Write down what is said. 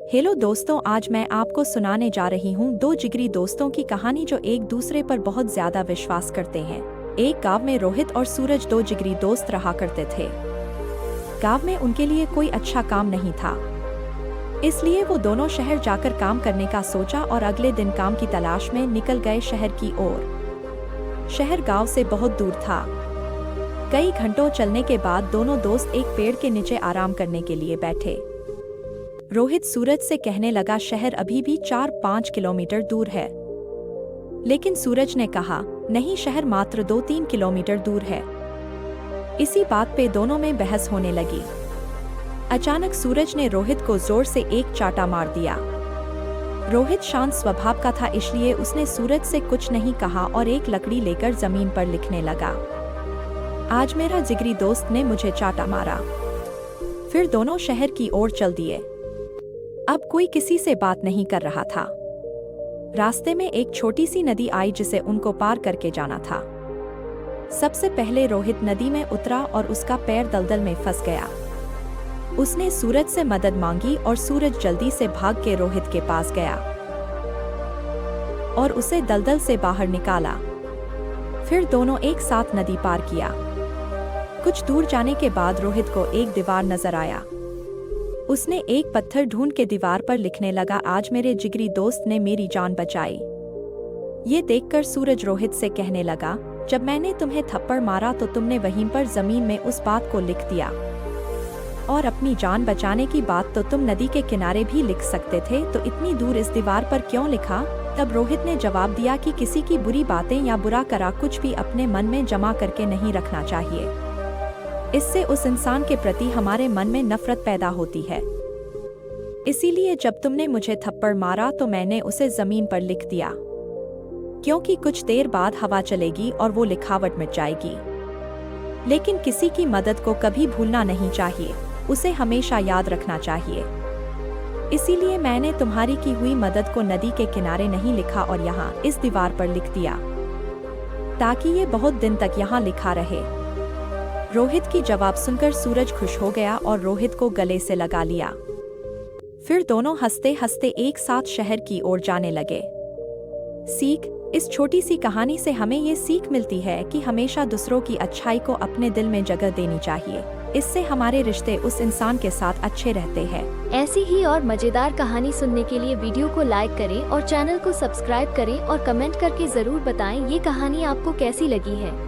Hello दोस्तों, आज मैं आपको सुनाने जा रही हूँ दो जिगरी दोस्तों की कहानी जो एक दूसरे पर बहुत ज्यादा विश्वास करते हैं। एक गांव में रोहित और सूरज दो जिगरी दोस्त रहा करते थे। गांव में उनके लिए कोई अच्छा काम नहीं था, इसलिए वो दोनों शहर जाकर काम करने का सोचा और अगले दिन काम की तलाश में निकल गए शहर की ओर। शहर गांव से बहुत दूर था। कई घंटों चलने के बाद दोनों दोस्त एक पेड़ के नीचे आराम करने के लिए बैठे। रोहित सूरज से कहने लगा, शहर अभी भी 4-5 किलोमीटर दूर है। लेकिन सूरज ने कहा, नहीं, शहर मात्र 2-3 किलोमीटर दूर है। इसी बात पे दोनों में बहस होने लगी। अचानक सूरज ने रोहित को जोर से एक चाटा मार दिया। रोहित शांत स्वभाव का था, इसलिए उसने सूरज से कुछ नहीं कहा और एक लकड़ी लेकर जमीन पर लिखने लगा, आज मेरा जिगरी दोस्त ने मुझे चाटा मारा। फिर दोनों शहर की ओर चल दिए। अब कोई किसी से बात नहीं कर रहा था। रास्ते में एक छोटी सी नदी आई जिसे उनको पार करके जाना था। सबसे पहले रोहित नदी में उतरा और उसका पैर दलदल में फंस गया। उसने सूरज से मदद मांगी और सूरज जल्दी से भाग के रोहित के पास गया और उसे दलदल से बाहर निकाला। फिर दोनों एक साथ नदी पार किया। कुछ दूर जाने के बाद रोहित को एक दीवार नजर आया। उसने एक पत्थर ढूंढ के दीवार पर लिखने लगा, आज मेरे जिगरी दोस्त ने मेरी जान बचाई। ये देखकर सूरज रोहित से कहने लगा, जब मैंने तुम्हें थप्पड़ मारा तो तुमने वहीं पर जमीन में उस बात को लिख दिया, और अपनी जान बचाने की बात तो तुम नदी के किनारे भी लिख सकते थे, तो इतनी दूर इस दीवार पर क्यों लिखा? तब रोहित ने जवाब दिया कि किसी की बुरी बातें या बुरा करा कुछ भी अपने मन में जमा करके नहीं रखना चाहिए। इससे उस इंसान के प्रति हमारे मन में नफरत पैदा होती है। इसीलिए जब तुमने मुझे थप्पड़ मारा तो मैंने उसे जमीन पर लिख दिया, क्योंकि कुछ देर बाद हवा चलेगी और वो लिखावट मिट जाएगी। लेकिन किसी की मदद को कभी भूलना नहीं चाहिए, उसे हमेशा याद रखना चाहिए। इसीलिए मैंने तुम्हारी की हुई मदद को नदी के किनारे नहीं लिखा और यहाँ इस दीवार पर लिख दिया, ताकि ये बहुत दिन तक यहाँ लिखा रहे। रोहित की जवाब सुनकर सूरज खुश हो गया और रोहित को गले से लगा लिया। फिर दोनों हंसते हंसते एक साथ शहर की ओर जाने लगे। सीख: इस छोटी सी कहानी से हमें ये सीख मिलती है कि हमेशा दूसरों की अच्छाई को अपने दिल में जगह देनी चाहिए। इससे हमारे रिश्ते उस इंसान के साथ अच्छे रहते हैं। ऐसी ही और मजेदार कहानी सुनने के लिए वीडियो को लाइक करें और चैनल को सब्सक्राइब करें और कमेंट करके जरूर बताएं ये कहानी आपको कैसी लगी है।